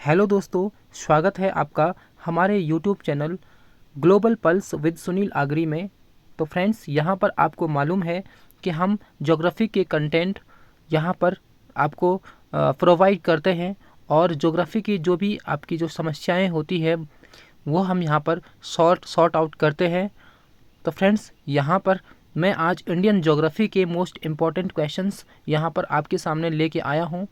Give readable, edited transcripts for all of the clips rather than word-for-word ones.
Hello दोस्तों, स्वागत है आपका हमारे YouTube channel global pulse with Sunil Agri में। तो फ्रेंड्स, यहाँ पर आपको मालूम है कि हम ज्योग्राफी के कंटेंट यहाँ पर आपको प्रोवाइड करते हैं और ज्योग्राफी की जो भी आपकी जो समस्याएं होती है वो हम यहाँ पर सॉर्ट आउट करते हैं। तो फ्रेंड्स, यहाँ पर मैं आज इंडियन ज्योग्राफी के मोस्ट इम्पॉर्टेंट क्वेश्चंस यहाँ पर आपके सामने लेके आया हूँ,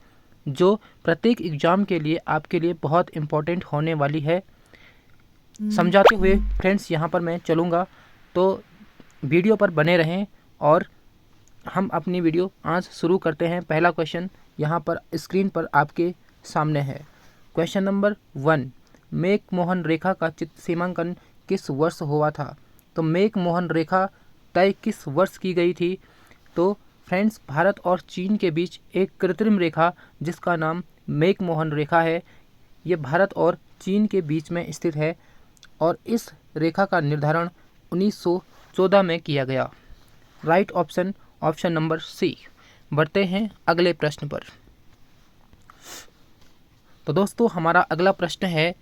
जो प्रत्येक एग्ज़ाम के लिए आपके लिए बहुत इम्पोर्टेंट होने वाली है। समझाते हुए फ्रेंड्स यहाँ पर मैं चलूँगा, तो वीडियो पर बने रहें और हम अपनी वीडियो आज शुरू करते हैं। पहला क्वेश्चन यहाँ पर स्क्रीन पर आपके सामने है। क्वेश्चन नंबर 1, मेक मोहन रेखा का सीमांकन किस वर्ष हुआ था? तो मेक मोहन रेखा तय किस वर्ष की गई थी? तो फ्रेंड्स, भारत और चीन के बीच एक कृत्रिम रेखा जिसका नाम मेक मोहन रेखा है, ये भारत और चीन के बीच में स्थित है और इस रेखा का निर्धारण 1914 में किया गया। Right option number C. बढ़ते हैं अगले प्रश्न पर। तो दोस्तों, हमारा अगला प्रश्न है,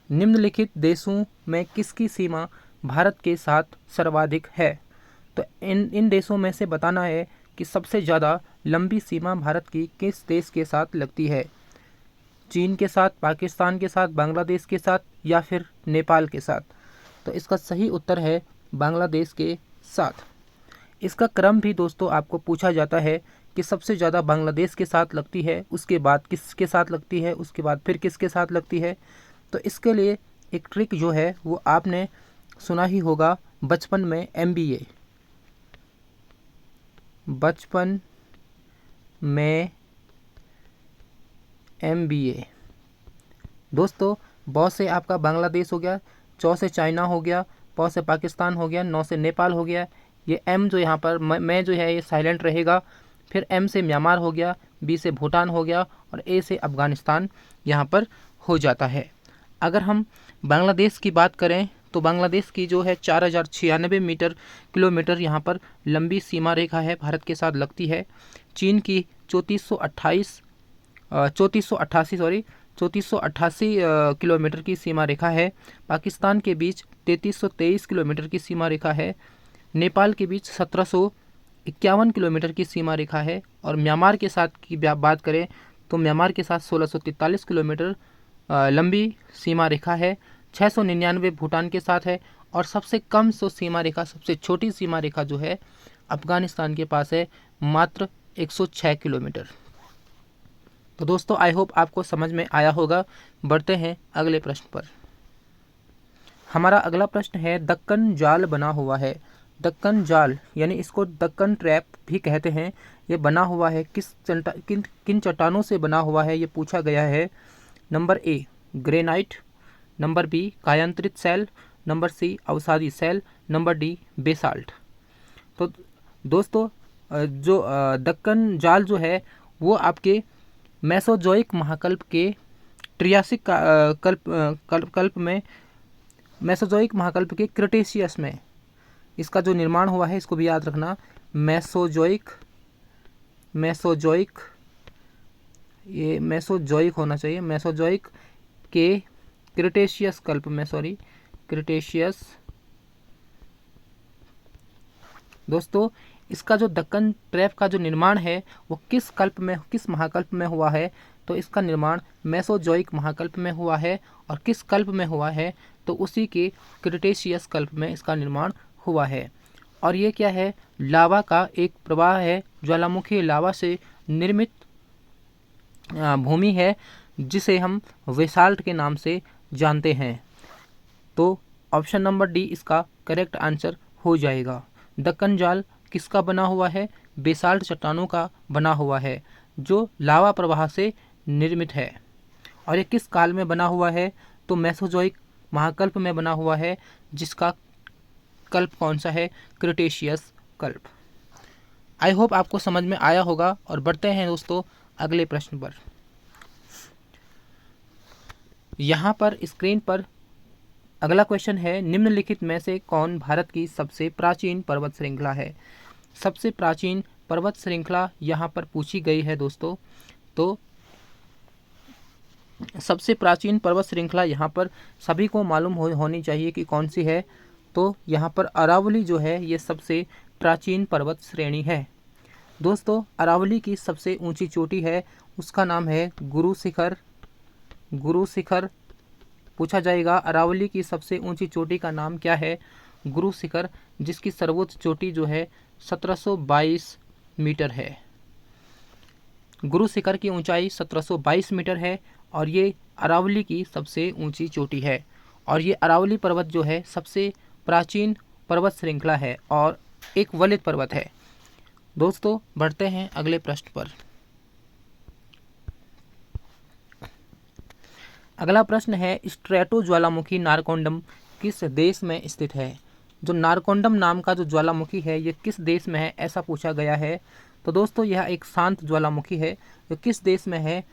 निम्नलिखित देशों में किसकी सीमा भारत के साथ सर्वाधिक है? तो इन देशों में से बताना है कि सबसे ज़्यादा लंबी सीमा भारत की किस देश के साथ लगती है। चीन के साथ, पाकिस्तान के साथ, बांग्लादेश के साथ या फिर नेपाल के साथ? तो इसका सही उत्तर है बांग्लादेश के साथ। इसका क्रम भी दोस्तों आपको पूछा जाता है कि सबसे ज़्यादा बांग्लादेश के साथ लगती है, उसके बाद किसके साथ लगती है, उसके बाद फिर किसके साथ लगती है। तो इसके लिए एक ट्रिक जो है वो आपने सुना ही होगा बचपन में, MBA। बचपन में MBA। दोस्तों, ब से आपका बांग्लादेश हो गया, च से चाइना हो गया, प से पाकिस्तान हो गया, न से नेपाल हो गया। ये M जो यहाँ पर मैं जो है ये साइलेंट रहेगा। फिर M से म्यांमार हो गया, B से भूटान हो गया और A से अफ़गानिस्तान यहाँ पर हो जाता है। अगर हम बांग्लादेश की बात करें तो बांग्लादेश की जो है 4096 किलोमीटर यहाँ पर लंबी सीमा रेखा है, भारत के साथ लगती है। चीन की 3488 किलोमीटर की सीमा रेखा है। पाकिस्तान के बीच 3323 किलोमीटर की सीमा रेखा है। नेपाल के बीच 1751 किलोमीटर की सीमा रेखा है और म्यांमार के साथ की बात करें तो म्यांमार के साथ 1643 किलोमीटर लंबी सीमा रेखा है। 699 भूटान के साथ है और सबसे कम सीमा रेखा, सबसे छोटी सीमा रेखा जो है अफगानिस्तान के पास है, मात्र 106 किलोमीटर। तो दोस्तों, आई होप आपको समझ में आया होगा। बढ़ते हैं अगले प्रश्न पर। हमारा अगला प्रश्न है, दक्कन जाल बना हुआ है। दक्कन जाल यानी इसको दक्कन ट्रैप भी कहते हैं, ये बना हुआ है किन चट्टानों से बना हुआ है, ये पूछा गया है। Number A granite, number B कायांतरित सेल, नंबर C अवसादी सेल, नंबर D बेसाल्ट। तो दोस्तों, जो दक्कन जाल जो है वो आपके मेसोजोइक महाकल्प के ट्रियासिक कल्प में, मेसोजोइक महाकल्प के क्रिटेशियस में इसका जो निर्माण हुआ है, इसको भी याद रखना। मेसोजोइक ये मेसोजोइक होना चाहिए, मेसोजोइक के क्रिटेशियस कल्प में, क्रिटेशियस। दोस्तों, इसका जो दक्कन ट्रैप का जो निर्माण है वो किस महाकल्प में हुआ है? तो इसका निर्माण मेसोजोइक महाकल्प में हुआ है। और किस कल्प में हुआ है? तो उसी के क्रिटेशियस कल्प में इसका निर्माण हुआ है। और ये क्या है? लावा का एक प्रवाह है, ज्वालामुखी लावा से निर्मित भूमि है, जिसे हम बेसाल्ट के नाम से जानते हैं। तो ऑप्शन नंबर D इसका करेक्ट आंसर हो जाएगा। दक्कन जाल किसका बना हुआ है? बेसाल्ट चट्टानों का बना हुआ है, जो लावा प्रवाह से निर्मित है। और ये किस काल में बना हुआ है? तो मेसोजोइक महाकल्प में बना हुआ है, जिसका कल्प कौन सा है? क्रिटेशियस कल्प। आई होप आपको समझ में आया होगा। और बढ़ते हैं दोस्तों अगले प्रश्न पर। यहाँ पर स्क्रीन पर अगला क्वेश्चन है, निम्नलिखित में से कौन भारत की सबसे प्राचीन पर्वत श्रृंखला है? सबसे प्राचीन पर्वत श्रृंखला यहाँ पर पूछी गई है दोस्तों। तो सबसे प्राचीन पर्वत श्रृंखला यहाँ पर सभी को मालूम होनी चाहिए कि कौन सी है। तो यहाँ पर अरावली जो है ये सबसे प्राचीन पर्वत श्रेणी है। दोस्तों अरावली की सबसे ऊंची चोटी है, उसका नाम है गुरु शिखर। गुरु शिखर पूछा जाएगा, अरावली की सबसे ऊंची चोटी का नाम क्या है? गुरु शिखर, जिसकी सर्वोच्च चोटी जो है 1722 मीटर है। गुरु शिखर की ऊंचाई 1722 मीटर है और ये अरावली की सबसे ऊंची चोटी है। और ये अरावली पर्वत जो है सबसे प्राचीन पर्वत श्रृंखला है और एक वलित पर्वत है। दोस्तों बढ़ते हैं अगले प्रश्न पर। अगला प्रश्न है, स्ट्रेटो ज्वालामुखी नारकोंडम किस देश में स्थित है? जो नारकोंडम नाम का जो ज्वालामुखी है ये किस देश में है, ऐसा पूछा गया है। तो दोस्तों यह एक शांत ज्वालामुखी है। जो किस देश में है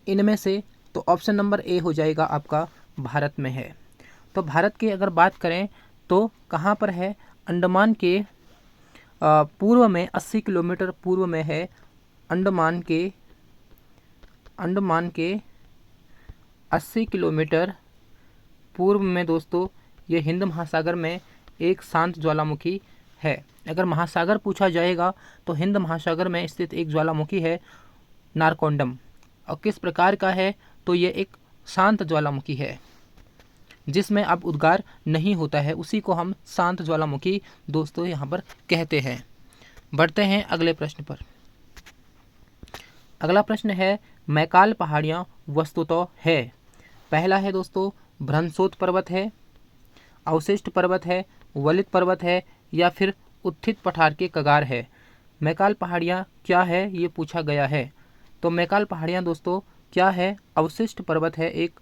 इनमें से, तो ऑप्शन नंबर ए हो जाएगा आपका, भारत में है। तो भारत की अगर बात करें तो कहाँ पर है? अंडमान के पूर्व में 80 किलोमीटर पूर्व में है। अंडमान के 80 किलोमीटर पूर्व में दोस्तों ये हिंद महासागर में एक शांत ज्वालामुखी है। अगर महासागर पूछा जाएगा तो हिंद महासागर में स्थित एक ज्वालामुखी है नारकोंडम। और किस प्रकार का है? तो ये एक शांत ज्वालामुखी है जिसमें अब उद्गार नहीं होता है, उसी को हम शांत ज्वालामुखी दोस्तों यहाँ पर कहते हैं। बढ़ते हैं अगले प्रश्न पर। अगला प्रश्न है, मैकाल पहाड़ियाँ वस्तुतः है? पहला है दोस्तों भ्रंशोत पर्वत है, अवशिष्ट पर्वत है, वलित पर्वत है या फिर उत्थित पठार के कगार है। मैकाल पहाड़ियाँ क्या है ये पूछा गया है। तो मैकाल पहाड़ियाँ दोस्तों क्या है? अवशिष्ट पर्वत है एक।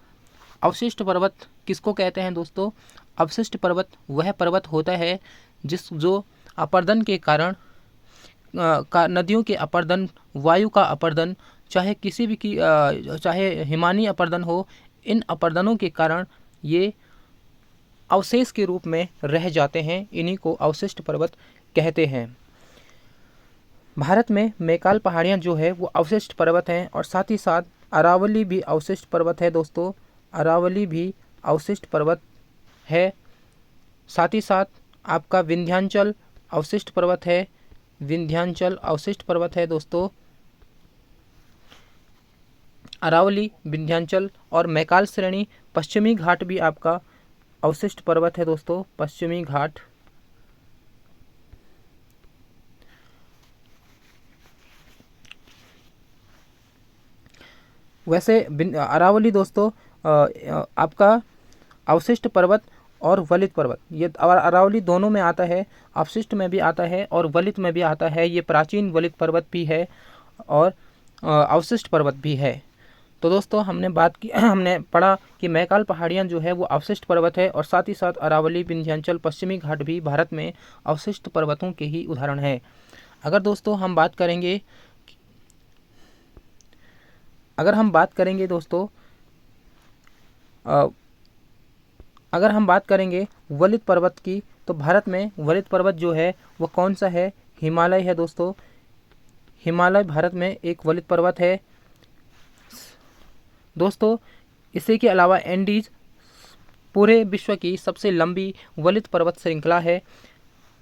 अवशिष्ट पर्वत किसको कहते हैं दोस्तों? अवशिष्ट पर्वत वह पर्वत होता है जो अपर्दन के कारण नदियों के अपर्दन, वायु का अपर्दन, चाहे किसी भी की चाहे हिमानी अपर्दन हो, इन अपर्दनों के कारण ये अवशेष के रूप में रह जाते हैं। इन्हीं को अवशिष्ट पर्वत कहते हैं। भारत में मैकाल पहाड़ियाँ जो है वो अवशिष्ट पर्वत हैं और साथ ही साथ अरावली भी अवशिष्ट पर्वत है दोस्तों। अरावली भी अवशिष्ट पर्वत है। साथ ही साथ आपका विंध्याचल अवशिष्ट पर्वत है। विंध्याचल अवशिष्ट पर्वत है दोस्तों। अरावली, विंध्याचल और मैकाल श्रेणी, पश्चिमी घाट भी आपका अवशिष्ट पर्वत है दोस्तों। पश्चिमी घाट। वैसे अरावली दोस्तों आपका अवशिष्ट पर्वत और वलित पर्वत, ये अरावली दोनों में आता है, अवशिष्ट में भी आता है और वलित में भी आता है। ये प्राचीन वलित पर्वत भी है और अवशिष्ट पर्वत भी है। तो दोस्तों हमने पढ़ा कि मैकाल पहाड़ियाँ जो है वो अवशिष्ट पर्वत है और साथ ही साथ अरावली, विंध्याचल, पश्चिमी घाट भी भारत में अवशिष्ट पर्वतों के ही उदाहरण है। अगर दोस्तों हम बात करेंगे दोस्तों अगर हम बात करेंगे वलित पर्वत की, तो भारत में वलित पर्वत जो है वो कौन सा है? हिमालय है दोस्तों। हिमालय भारत में एक वलित पर्वत है दोस्तों। इसी के अलावा एंडीज पूरे विश्व की सबसे लंबी वलित पर्वत श्रृंखला है।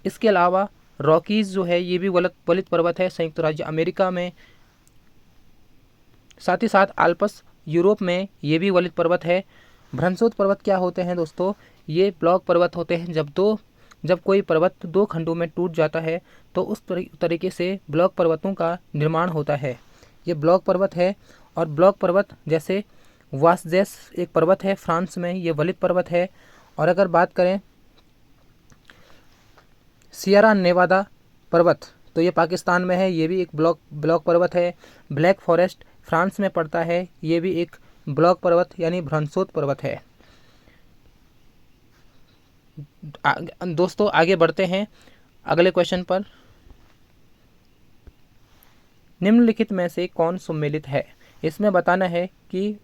इसके अलावा रॉकीज जो है ये भी वलित पर्वत है संयुक्त राज्य अमेरिका में। साथ ही साथ आल्प्स यूरोप में ये भी वलित पर्वत है। भ्रंशोत पर्वत क्या होते हैं दोस्तों? ये ब्लॉक पर्वत होते हैं। जब कोई पर्वत दो खंडों में टूट जाता है तो उस तरीके से ब्लॉक पर्वतों का निर्माण होता है। ये ब्लॉक पर्वत है। और ब्लॉक पर्वत जैसे वासजेस एक पर्वत है फ्रांस में, ये वलित पर्वत है। और अगर बात करें सियरा नेवादा पर्वत, तो ये पाकिस्तान में है, ये भी एक ब्लॉक पर्वत है। ब्लैक फॉरेस्ट फ्रांस में पड़ता है, ये भी एक ब्लॉक पर्वत यानी भ्रंशोत पर्वत है। दोस्तों आगे बढ़ते हैं अगले क्वेश्चन पर। निम्नलिखित में से कौन सम्मिलित है? इसमें बताना है कि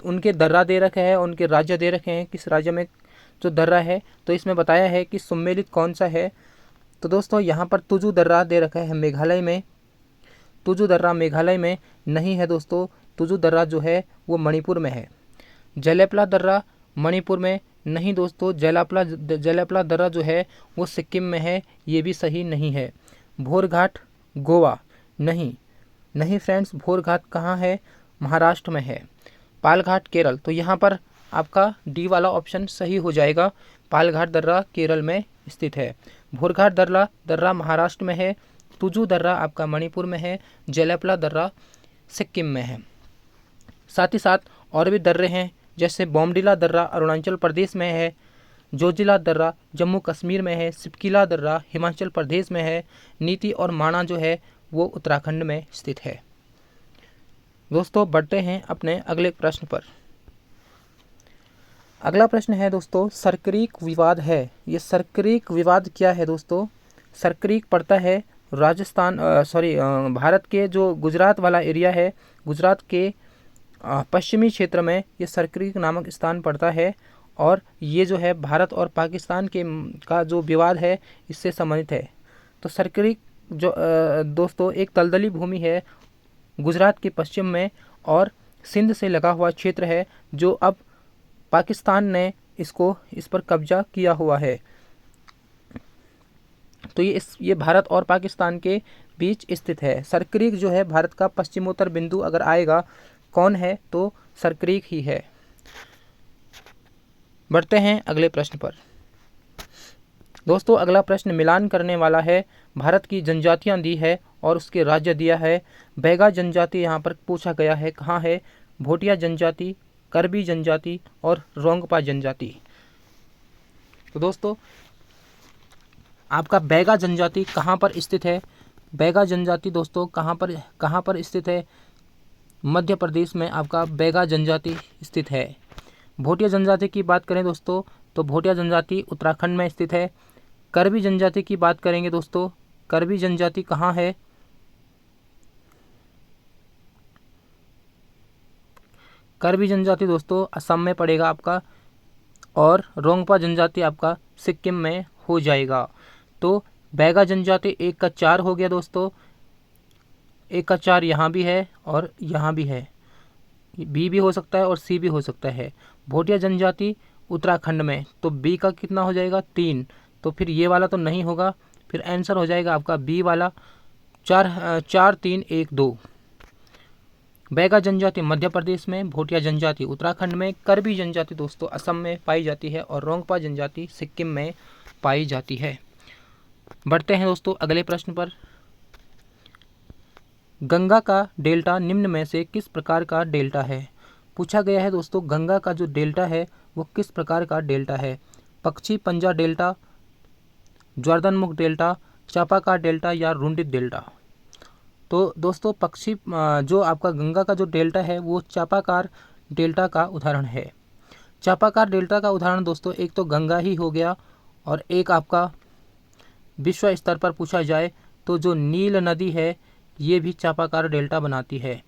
उनके दर्रा दे रखे हैं, उनके राज्य दे रखे हैं, किस राज्य में जो दर्रा है, तो इसमें बताया है कि सम्मिलित कौन सा है। तो दोस्तों यहाँ पर तुजु दर्रा दे रखा है मेघालय में। तुजु दर्रा मेघालय में नहीं है दोस्तों, तुजु दर्रा जो है वो मणिपुर में है। जैलेपला दर्रा मणिपुर में नहीं दोस्तों, जैलेपला दर्रा जो है वो सिक्किम में है, ये भी सही नहीं है। भोर घाट गोवा नहीं फ्रेंड्स, भोर घाट कहाँ है? महाराष्ट्र में है। पालघाट केरल, तो यहाँ पर आपका डी वाला ऑप्शन सही हो जाएगा। पालघाट दर्रा केरल में स्थित है। भोरघाट दर्रा महाराष्ट्र में है। तुजु दर्रा आपका मणिपुर में है। जैलेपला दर्रा सिक्किम में है। साथ ही साथ और भी दर्रे हैं, जैसे बोमडिला दर्रा अरुणाचल प्रदेश में है। जोजिला दर्रा जम्मू कश्मीर में है। सिपकिला दर्रा हिमाचल प्रदेश में है। नीति और माणा जो है वो उत्तराखंड में स्थित है। दोस्तों बढ़ते हैं अपने अगले प्रश्न पर। अगला प्रश्न है दोस्तों, सरक्रीक विवाद है। ये सरक्रीक विवाद क्या है दोस्तों? सरक्रीक पड़ता है राजस्थान भारत के जो गुजरात वाला एरिया है, गुजरात के पश्चिमी क्षेत्र में ये सरक्रीक नामक स्थान पड़ता है। और ये जो है भारत और पाकिस्तान का जो विवाद है इससे संबंधित है। तो सरक्रीक जो दोस्तों एक दलदली भूमि है गुजरात के पश्चिम में और सिंध से लगा हुआ क्षेत्र है, जो अब पाकिस्तान ने इस पर कब्जा किया हुआ है। तो ये भारत और पाकिस्तान के बीच स्थित है। सरक्रीक जो है भारत का पश्चिमोत्तर बिंदु अगर आएगा कौन है, तो सरक्रीक ही है। बढ़ते हैं अगले प्रश्न पर। दोस्तों अगला प्रश्न मिलान करने वाला है। भारत की जनजातियां दी है और उसके राज्य दिया है। बैगा जनजाति यहाँ पर पूछा गया है, कहाँ है? भोटिया जनजाति, करबी जनजाति और रोंगपा जनजाति। तो दोस्तों आपका बैगा जनजाति कहाँ पर स्थित है? बैगा जनजाति दोस्तों कहाँ पर स्थित है? मध्य प्रदेश में आपका बैगा जनजाति स्थित है। भोटिया जनजाति की बात करें दोस्तों, तो भोटिया जनजाति उत्तराखंड में स्थित है। करबी जनजाति की बात करेंगे दोस्तों, करबी जनजाति कहाँ है? करबी जनजाति दोस्तों असम में पड़ेगा आपका। और रोंगपा जनजाति आपका सिक्किम में हो जाएगा। तो बैगा जनजाति 1 का 4 हो गया दोस्तों। 1 का 4 यहाँ भी है और यहाँ भी है। बी भी हो सकता है और सी भी हो सकता है। भोटिया जनजाति उत्तराखंड में, तो बी का कितना हो जाएगा? 3। तो फिर ये वाला तो नहीं होगा, फिर आंसर हो जाएगा आपका बी वाला 4 3 1 2। बैगा जनजाति मध्य प्रदेश में, भोटिया जनजाति उत्तराखंड में, करबी जनजाति दोस्तों असम में पाई जाती है और रोंगपा जनजाति सिक्किम में पाई जाती है। बढ़ते हैं दोस्तों अगले प्रश्न पर। गंगा का डेल्टा निम्न में से किस प्रकार का डेल्टा है? पूछा गया है दोस्तों गंगा का जो डेल्टा है वो किस प्रकार का डेल्टा है? पक्षी पंजा डेल्टा, ज्वारदानमुख डेल्टा, चापाकार डेल्टा या रुंडित डेल्टा? तो दोस्तों जो आपका गंगा का जो डेल्टा है वो चापाकार डेल्टा का उदाहरण है। चापाकार डेल्टा का उदाहरण दोस्तों एक तो गंगा ही हो गया, और एक आपका विश्व स्तर पर पूछा जाए तो जो नील नदी है ये भी चापाकार डेल्टा बनाती है।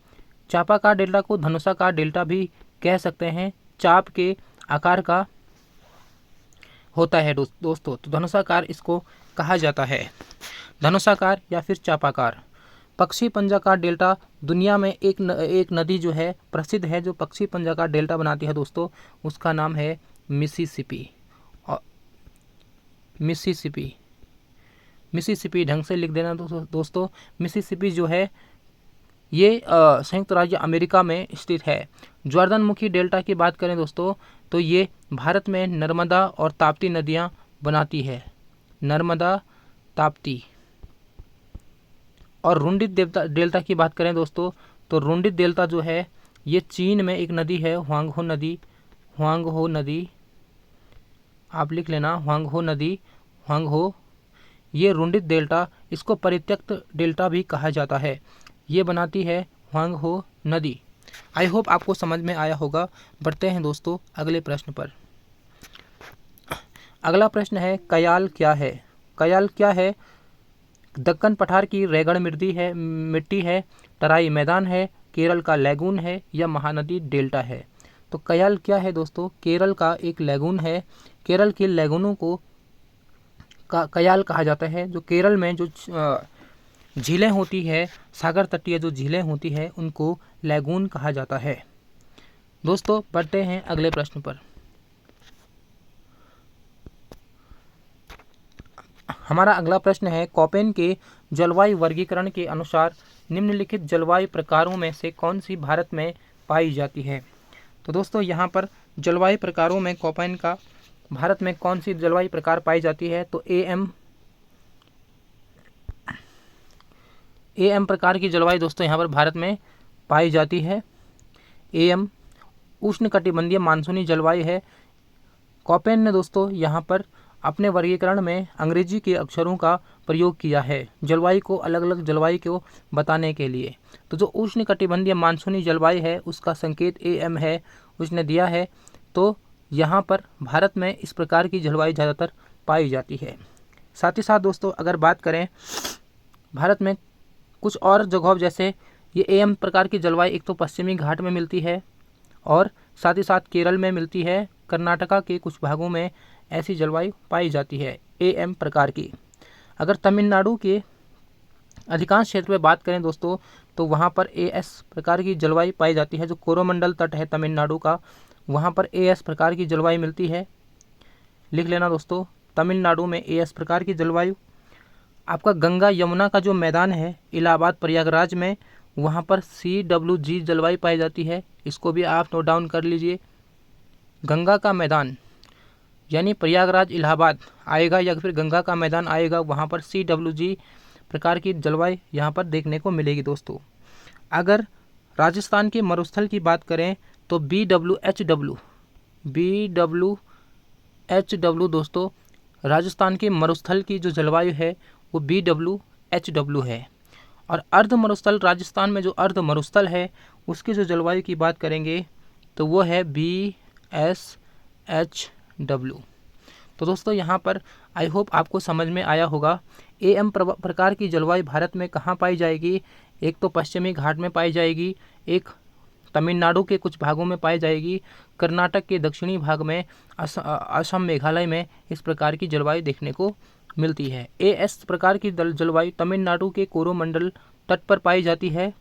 चापाकार डेल्टा को धनुषाकार डेल्टा भी कह सकते हैं। चाप के आकार का होता है दोस्तों, तो धनुषाकार इसको कहा जाता है। धनुषाकार या फिर चापाकार। पक्षी पंजाकार डेल्टा दुनिया में एक नदी जो है प्रसिद्ध है, जो पक्षी पंजाकार डेल्टा बनाती है दोस्तों, उसका नाम है मिसिसिपी। और मिसिसिपी ढंग से लिख देना दोस्तों। मिसिसिपी जो है ये संयुक्त राज्य अमेरिका में स्थित है। ज्वारदानमुखी डेल्टा की बात करें दोस्तों, तो ये भारत में नर्मदा और ताप्ती नदियाँ बनाती है। नर्मदा, ताप्ती। और रुंडित डेल्टा की बात करें दोस्तों, तो रुंडित डेल्टा जो है ये चीन में एक नदी है, ह्वांगहो नदी। आप लिख लेना, ह्वांगहो। ये रुंडित डेल्टा, इसको परित्यक्त डेल्टा भी कहा जाता है। ये बनाती है ह्वांगहो नदी। आई होप आपको समझ में आया होगा। बढ़ते हैं दोस्तों अगले प्रश्न पर। अगला प्रश्न है कयाल क्या है? कयाल क्या है? दक्कन पठार की रेगड़ मिट्टी है, तराई मैदान है, केरल का लैगून है या महानदी डेल्टा है? तो कयाल क्या है दोस्तों? केरल का एक लैगून है। केरल के लैगूनों को कयाल कहा जाता है। जो केरल में जो झीलें होती है, सागर तटीय जो झीलें होती है उनको लैगून कहा जाता है। दोस्तों बढ़ते हैं अगले प्रश्न पर। हमारा अगला प्रश्न है, कोपेन के जलवायु वर्गीकरण के अनुसार निम्नलिखित जलवायु प्रकारों में से कौन सी भारत में पाई जाती है। तो दोस्तों यहाँ पर जलवायु प्रकारों में कोपेन का भारत में कौन सी जलवायु प्रकार पाई जाती है, तो एम प्रकार की जलवायु दोस्तों यहाँ पर भारत में पाई जाती है। एम उष्णकटिबंधीय मानसूनी जलवायु है। कोपेन ने दोस्तों यहाँ पर अपने वर्गीकरण में अंग्रेजी के अक्षरों का प्रयोग किया है जलवायु को, अलग अलग जलवायु को बताने के लिए। तो जो उष्णकटिबंधीय मानसूनी जलवायु है उसका संकेत एम है, उसने दिया है। तो यहाँ पर भारत में इस प्रकार की जलवायु ज़्यादातर पाई जाती है। साथ ही साथ दोस्तों अगर बात करें भारत में कुछ और जगहों, जैसे ये एम प्रकार की जलवायु एक तो पश्चिमी घाट में मिलती है और साथ ही साथ केरल में मिलती है, कर्नाटका के कुछ भागों में ऐसी जलवायु पाई जाती है एम प्रकार की। अगर तमिलनाडु के अधिकांश क्षेत्र में बात करें दोस्तों तो वहाँ पर एस प्रकार की जलवायु पाई जाती है। जो कोरोमंडल तट है तमिलनाडु का, वहाँ पर एस प्रकार की जलवायु मिलती है। लिख लेना दोस्तों, तमिलनाडु में एस प्रकार की जलवायु। आपका गंगा यमुना का जो मैदान है इलाहाबाद प्रयागराज में, वहाँ पर CWG जलवायु पाई जाती है। इसको भी आप नोट डाउन कर लीजिए। गंगा का मैदान यानी प्रयागराज इलाहाबाद आएगा या फिर गंगा का मैदान आएगा, वहाँ पर CWG प्रकार की जलवायु यहाँ पर देखने को मिलेगी दोस्तों। अगर राजस्थान के मरुस्थल की बात करें तो BWHW दोस्तों, राजस्थान के मरुस्थल की जो जलवायु है वो BWHW है। और अर्ध मरुस्थल, राजस्थान में जो अर्ध मरुस्थल है उसकी जो जलवायु की बात करेंगे तो वो है BSHW। तो दोस्तों यहाँ पर आई होप आपको समझ में आया होगा। एम प्रकार की जलवायु भारत में कहाँ पाई जाएगी, एक तो पश्चिमी घाट में पाई जाएगी, एक तमिलनाडु के कुछ भागों में पाई जाएगी, कर्नाटक के दक्षिणी भाग में, असम मेघालय में इस प्रकार की जलवायु देखने को मिलती है। एस प्रकार की जलवायु तमिलनाडु के कोरोमंडल तट पर पाई जाती है।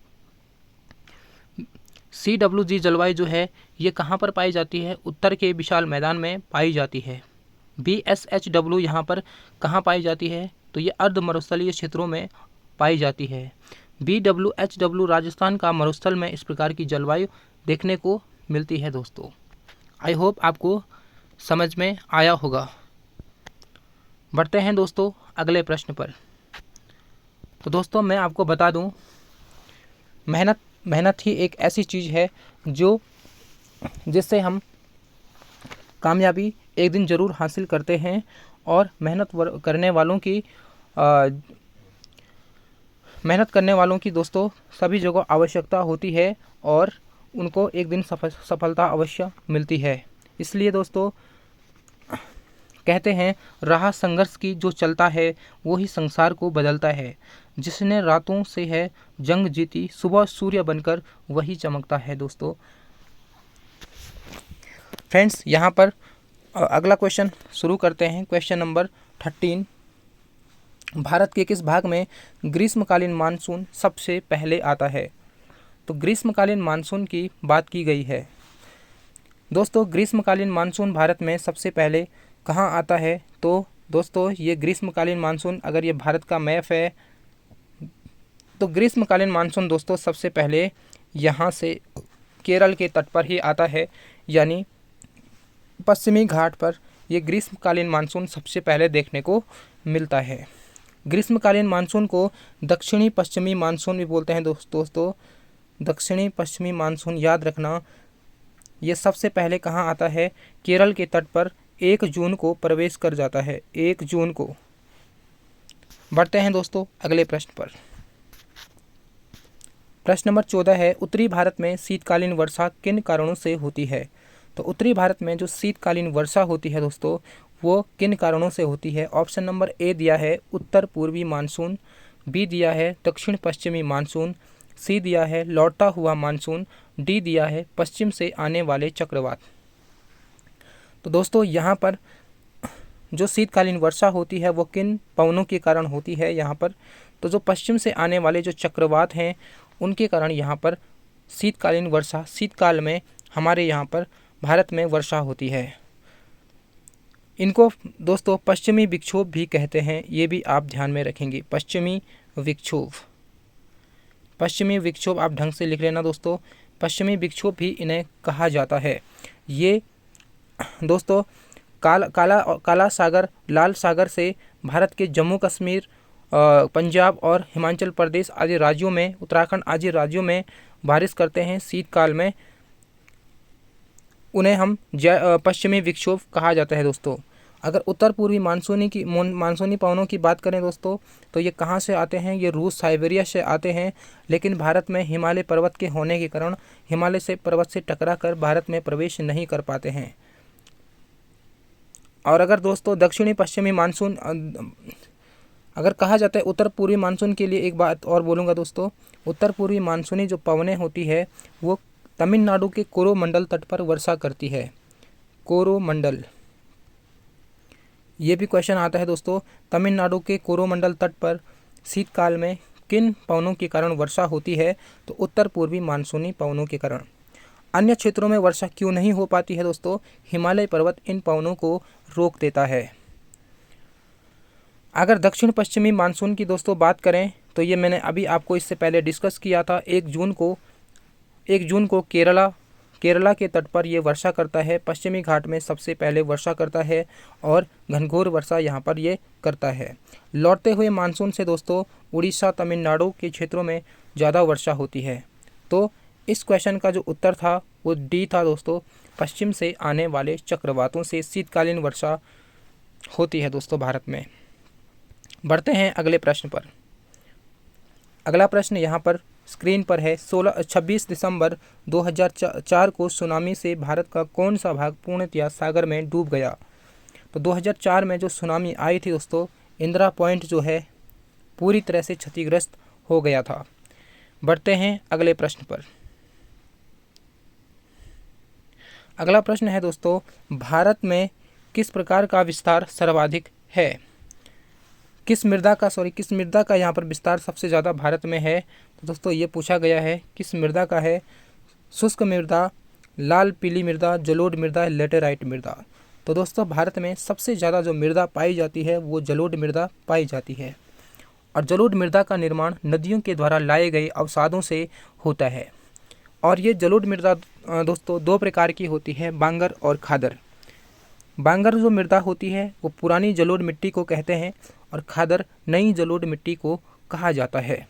CWG जलवायु जो है ये कहाँ पर पाई जाती है, उत्तर के विशाल मैदान में पाई जाती है। BSHW यहाँ पर कहाँ पाई जाती है, तो ये अर्ध मरुस्थलीय क्षेत्रों में पाई जाती है। BWHW राजस्थान का मरुस्थल में इस प्रकार की जलवायु देखने को मिलती है दोस्तों। आई होप आपको समझ में आया होगा। बढ़ते हैं दोस्तों अगले प्रश्न पर। तो दोस्तों मैं आपको बता दूं, मेहनत ही एक ऐसी चीज़ है जिससे हम कामयाबी एक दिन ज़रूर हासिल करते हैं। और मेहनत करने वालों की दोस्तों सभी जगह आवश्यकता होती है और उनको एक दिन सफलता अवश्य मिलती है। इसलिए दोस्तों कहते हैं, राह संघर्ष की जो चलता है वो ही संसार को बदलता है। जिसने रातों से है जंग जीती, सुबह सूर्य बनकर वही चमकता है। दोस्तों फ्रेंड्स यहाँ पर अगला क्वेश्चन शुरू करते हैं। क्वेश्चन नंबर 13, भारत के किस भाग में ग्रीष्मकालीन मानसून सबसे पहले आता है। तो ग्रीष्मकालीन मानसून की बात की गई है दोस्तों। ग्रीष्मकालीन मानसून भारत में सबसे पहले कहाँ आता है, तो दोस्तों ये ग्रीष्मकालीन मानसून, अगर ये भारत का मैप है तो ग्रीष्मकालीन मानसून दोस्तों सबसे पहले यहाँ से केरल के तट पर ही आता है, यानी पश्चिमी घाट पर ये ग्रीष्मकालीन मानसून सबसे पहले देखने को मिलता है। ग्रीष्मकालीन मानसून को दक्षिणी पश्चिमी मानसून भी बोलते हैं दोस्तों। दक्षिणी पश्चिमी मानसून याद रखना, ये सबसे पहले कहाँ आता है, केरल के तट पर 1 जून को प्रवेश कर जाता है, 1 जून को। बढ़ते हैं दोस्तों अगले प्रश्न पर। प्रश्न नंबर 14 है, उत्तरी भारत में शीतकालीन वर्षा किन कारणों से होती है। तो उत्तरी भारत में जो शीतकालीन वर्षा होती है दोस्तों वो किन कारणों से होती है। ऑप्शन नंबर ए दिया है उत्तर पूर्वी मानसून, बी दिया है दक्षिण पश्चिमी मानसून, सी दिया है लौटता हुआ मानसून, डी दिया है पश्चिम से आने वाले चक्रवात। तो दोस्तों यहाँ पर जो शीतकालीन वर्षा होती है वो किन पवनों के कारण होती है यहाँ पर, तो जो पश्चिम से आने वाले जो चक्रवात हैं उनके कारण यहाँ पर शीतकालीन वर्षा, शीतकाल में हमारे यहाँ पर भारत में वर्षा होती है। इनको दोस्तों पश्चिमी विक्षोभ भी कहते हैं, ये भी आप ध्यान में रखेंगे। पश्चिमी विक्षोभ, पश्चिमी विक्षोभ आप ढंग से लिख लेना दोस्तों, पश्चिमी विक्षोभ भी इन्हें कहा जाता है। ये दोस्तों काला सागर, लाल सागर से भारत के जम्मू कश्मीर, पंजाब और हिमाचल प्रदेश आदि राज्यों में, उत्तराखंड आदि राज्यों में बारिश करते हैं शीतकाल में। उन्हें हम पश्चिमी विक्षोभ कहा जाता है दोस्तों। अगर उत्तर पूर्वी मानसूनी पवनों की बात करें दोस्तों, तो ये कहाँ से आते हैं? ये रूस, साइबेरिया से आते हैं, लेकिन भारत में हिमालय पर्वत के होने के कारण हिमालय से पर्वत से टकरा कर भारत में प्रवेश नहीं कर पाते हैं। और अगर दोस्तों दक्षिणी पश्चिमी मानसून, अगर कहा जाता है उत्तर पूर्वी मानसून के लिए एक बात और बोलूँगा दोस्तों, उत्तर पूर्वी मानसूनी जो पवनें होती है वो तमिलनाडु के कोरोमंडल तट पर वर्षा करती है। कोरोमंडल, ये भी क्वेश्चन आता है दोस्तों, तमिलनाडु के कोरोमंडल तट पर शीतकाल में किन पवनों के कारण वर्षा होती है? तो उत्तर पूर्वी मानसूनी पवनों के कारण। अन्य क्षेत्रों में वर्षा क्यों नहीं हो पाती है दोस्तों? हिमालय पर्वत इन पवनों को रोक देता है। अगर दक्षिण पश्चिमी मानसून की दोस्तों बात करें तो ये मैंने अभी आपको इससे पहले डिस्कस किया था। 1 जून को केरला के तट पर ये वर्षा करता है, पश्चिमी घाट में सबसे पहले वर्षा करता है और घनघोर वर्षा यहाँ पर ये करता है। लौटते हुए मानसून से दोस्तों उड़ीसा, तमिलनाडु के क्षेत्रों में ज़्यादा वर्षा होती है। तो इस क्वेश्चन का जो उत्तर था वो डी था दोस्तों, पश्चिम से आने वाले चक्रवातों से शीतकालीन वर्षा होती है दोस्तों भारत में। बढ़ते हैं अगले प्रश्न पर। अगला प्रश्न यहाँ पर स्क्रीन पर है। 26 दिसंबर 2004 को सुनामी से भारत का कौन सा भाग पूर्णतया सागर में डूब गया? तो 2004 में जो सुनामी आई थी दोस्तों, इंदिरा पॉइंट जो है पूरी तरह से क्षतिग्रस्त हो गया था। बढ़ते हैं अगले प्रश्न पर। अगला प्रश्न है दोस्तों, भारत में किस प्रकार का विस्तार सर्वाधिक है? किस मृदा का यहाँ पर विस्तार सबसे ज़्यादा भारत में है? तो दोस्तों ये पूछा गया है किस मृदा का है। शुष्क मृदा, लाल पीली मृदा, जलोढ़ मृदा, लेटेराइट मृदा। तो दोस्तों भारत में सबसे ज़्यादा जो मृदा पाई जाती है वो जलोढ़ मृदा पाई जाती है। और जलोढ़ मृदा का निर्माण नदियों के द्वारा लाए गए अवसादों से होता है। और ये जलोढ़ मृदा दोस्तों 2 प्रकार की होती है, बांगर और खादर। बांगर जो मृदा होती है वो पुरानी जलोढ़ मिट्टी को कहते हैं और खादर नई जलोढ़ मिट्टी को कहा जाता है।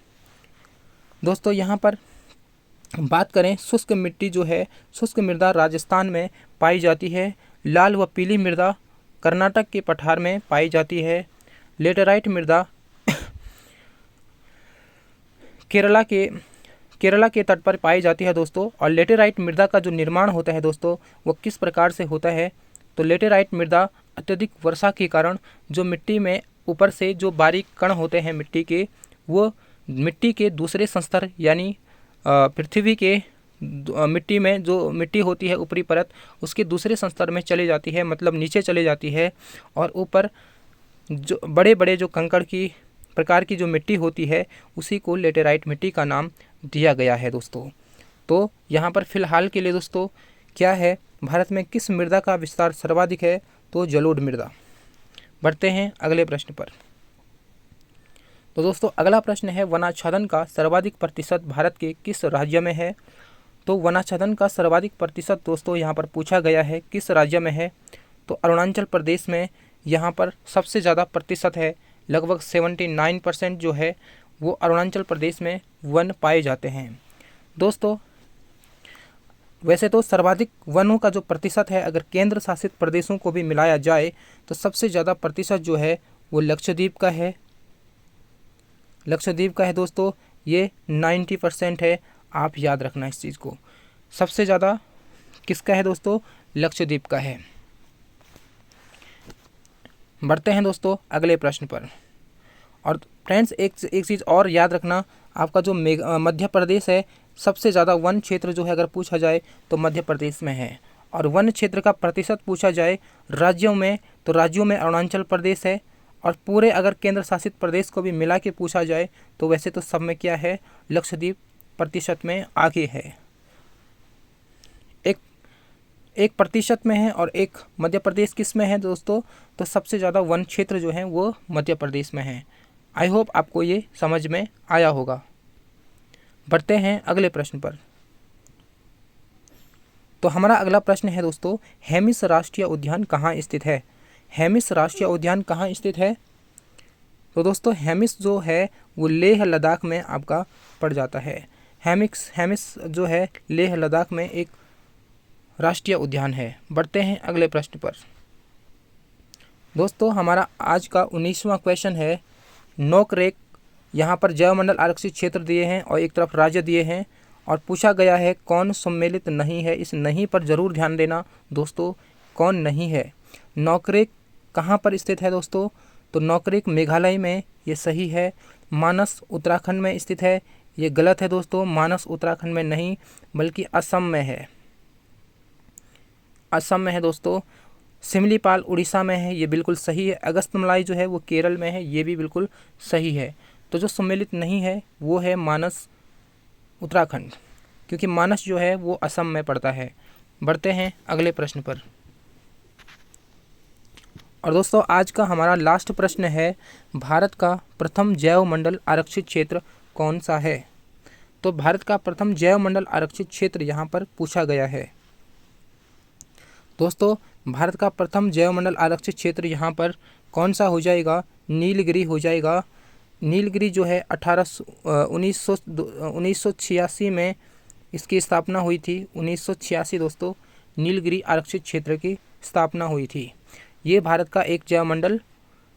दोस्तों यहाँ पर बात करें शुष्क मिट्टी जो है, शुष्क मृदा राजस्थान में पाई जाती है। लाल व पीली मृदा कर्नाटक के पठार में पाई जाती है। लेटेराइट मृदा केरला के तट पर पाई जाती है दोस्तों। और लेटेराइट मृदा का जो निर्माण होता है दोस्तों वो किस प्रकार से होता है? तो लेटेराइट मृदा अत्यधिक वर्षा के कारण जो मिट्टी में ऊपर से जो बारीक कण होते हैं मिट्टी के, वो मिट्टी के दूसरे संस्तर यानी पृथ्वी के मिट्टी में जो मिट्टी होती है ऊपरी परत, उसके दूसरे संस्तर में चली जाती है, मतलब नीचे चले जाती है। और ऊपर जो बड़े बड़े जो कंकड़ की प्रकार की जो मिट्टी होती है उसी को लेटेराइट मिट्टी का नाम दिया गया है दोस्तों। तो यहाँ पर फिलहाल के लिए दोस्तों क्या है, भारत में किस मृदा का विस्तार सर्वाधिक है? तो जलोढ़ मृदा। बढ़ते हैं अगले प्रश्न पर। तो दोस्तों अगला प्रश्न है, वनाच्छादन का सर्वाधिक प्रतिशत भारत के किस राज्य में है? तो वनाच्छादन का सर्वाधिक प्रतिशत दोस्तों यहाँ पर पूछा गया है किस राज्य में है? तो अरुणाचल प्रदेश में यहाँ पर सबसे ज़्यादा प्रतिशत है, लगभग 79% जो है वो अरुणाचल प्रदेश में वन पाए जाते हैं दोस्तों। वैसे तो सर्वाधिक वनों का जो प्रतिशत है, अगर केंद्र शासित प्रदेशों को भी मिलाया जाए तो सबसे ज़्यादा प्रतिशत जो है वो लक्षद्वीप का है। लक्षद्वीप का है दोस्तों, ये 90% है। आप याद रखना इस चीज़ को। सबसे ज़्यादा किसका है दोस्तों? लक्षद्वीप का है। बढ़ते हैं दोस्तों अगले प्रश्न पर। और फ्रेंड्स एक चीज़ और याद रखना, आपका जो मध्य प्रदेश है, सबसे ज़्यादा वन क्षेत्र जो है अगर पूछा जाए तो मध्य प्रदेश में है। और वन क्षेत्र का प्रतिशत पूछा जाए राज्यों में, तो राज्यों में अरुणाचल प्रदेश है और पूरे अगर केंद्र शासित प्रदेश को भी मिला के पूछा जाए तो वैसे तो सब में क्या है, लक्षद्वीप प्रतिशत में आगे है, 1% में है और 1 मध्य प्रदेश किस में है दोस्तों, तो सबसे ज़्यादा वन क्षेत्र जो है वो मध्य प्रदेश में है। आई होप आपको ये समझ में आया होगा। बढ़ते हैं अगले प्रश्न पर। तो हमारा अगला प्रश्न है दोस्तों, हेमिस राष्ट्रीय उद्यान कहाँ स्थित है? हेमिस राष्ट्रीय उद्यान कहाँ स्थित है? तो दोस्तों हेमिस जो है वो लेह लद्दाख में आपका पड़ जाता है। हेमिस जो है लेह लद्दाख में एक राष्ट्रीय उद्यान है। बढ़ते हैं अगले प्रश्न पर। दोस्तों हमारा आज का 19वां क्वेश्चन है, नोकरेक, यहाँ पर जैवमंडल आरक्षित क्षेत्र दिए हैं और एक तरफ राज्य दिए हैं और पूछा गया है कौन सम्मिलित नहीं है। इस नहीं पर ज़रूर ध्यान देना दोस्तों, कौन नहीं है। नोकरेक कहाँ पर स्थित है दोस्तों? तो नोकरेक मेघालय में, ये सही है। मानस उत्तराखंड में स्थित है, ये गलत है दोस्तों। मानस उत्तराखंड में नहीं बल्कि असम में है, असम में है दोस्तों। सिमलीपाल उड़ीसा में है, ये बिल्कुल सही है। अगस्तमलाई जो है वो केरल में है, ये भी बिल्कुल सही है। तो जो सम्मिलित नहीं है वो है मानस उत्तराखंड, क्योंकि मानस जो है वो असम में पड़ता है। बढ़ते हैं अगले प्रश्न पर। और दोस्तों आज का हमारा लास्ट प्रश्न है, भारत का प्रथम जैवमंडल आरक्षित क्षेत्र कौन सा है? तो भारत का प्रथम जैवमंडल आरक्षित क्षेत्र यहाँ पर पूछा गया है। दोस्तों भारत का प्रथम जैवमंडल आरक्षित क्षेत्र यहाँ पर कौन सा हो जाएगा? नीलगिरी हो जाएगा। नीलगिरी जो है 1986 में इसकी स्थापना हुई थी। 1986 दोस्तों नीलगिरी आरक्षित क्षेत्र की स्थापना हुई थी। ये भारत का एक जैवमंडल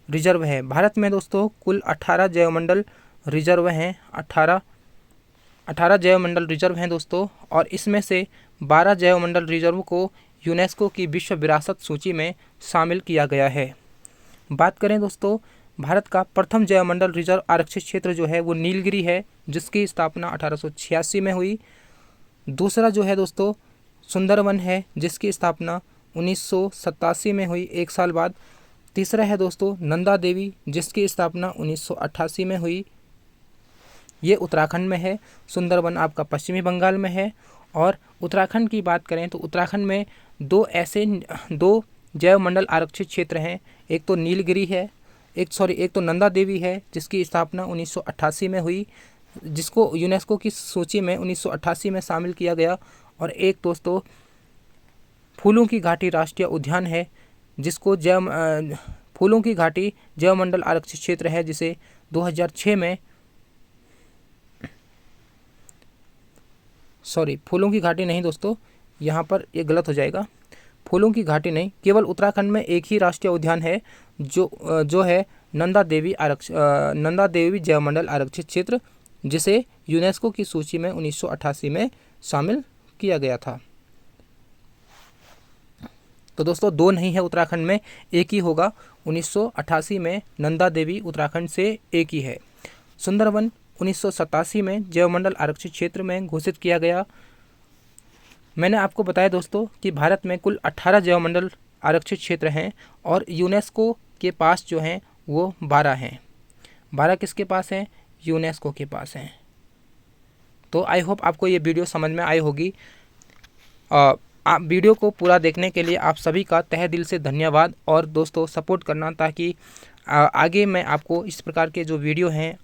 रिजर्व है। भारत में दोस्तों कुल 18 जैवमंडल रिजर्व हैं, 18 जैवमंडल रिजर्व हैं दोस्तों, और इसमें से 12 जैवमंडल रिजर्व को यूनेस्को की विश्व विरासत सूची में शामिल किया गया है। बात करें दोस्तों, भारत का प्रथम जैवमंडल रिजर्व आरक्षित क्षेत्र जो है वो नीलगिरी है, जिसकी स्थापना 1886 में हुई। दूसरा जो है दोस्तों सुंदरवन है, जिसकी स्थापना 1987 में हुई, 1 साल बाद। तीसरा है दोस्तों नंदा देवी, जिसकी स्थापना 1988 में हुई, ये उत्तराखंड में है। सुंदरवन आपका पश्चिमी बंगाल में है। और उत्तराखंड की बात करें तो उत्तराखंड में दो जैवमंडल आरक्षित क्षेत्र हैं। एक तो नीलगिरी है, एक तो नंदा देवी है, जिसकी स्थापना 1988 में हुई, जिसको यूनेस्को की सूची में 1988 में शामिल किया गया। और एक दोस्तों फूलों की घाटी राष्ट्रीय उद्यान है, जिसको फूलों की घाटी जैवमंडल आरक्षित क्षेत्र है, जिसे 2006 में फूलों की घाटी नहीं दोस्तों, यहाँ पर ये गलत हो जाएगा। फूलों की घाटी नहीं, केवल उत्तराखंड में एक ही राष्ट्रीय उद्यान है जो है नंदा देवी जैवमंडल आरक्षित क्षेत्र, जिसे यूनेस्को की सूची में 1988 में शामिल किया गया था। तो दोस्तों 2 नहीं है उत्तराखंड में, एक ही होगा। 1988 में नंदा देवी उत्तराखंड से एक ही है। सुंदरवन 1987 में जैवमंडल आरक्षित क्षेत्र में घोषित किया गया। मैंने आपको बताया दोस्तों कि भारत में कुल 18 जैवमंडल आरक्षित क्षेत्र हैं और यूनेस्को के पास जो हैं वो 12 हैं। 12 किसके पास हैं? यूनेस्को के पास हैं। तो आई होप आपको ये वीडियो समझ में आई होगी। आप वीडियो को पूरा देखने के लिए आप सभी का तहे दिल से धन्यवाद। और दोस्तों सपोर्ट करना, ताकि आगे मैं आपको इस प्रकार के जो वीडियो हैं,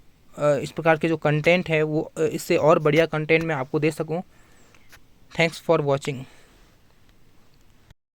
इस प्रकार के जो कंटेंट है वो इससे और बढ़िया कंटेंट मैं आपको दे सकूं। Thanks for watching.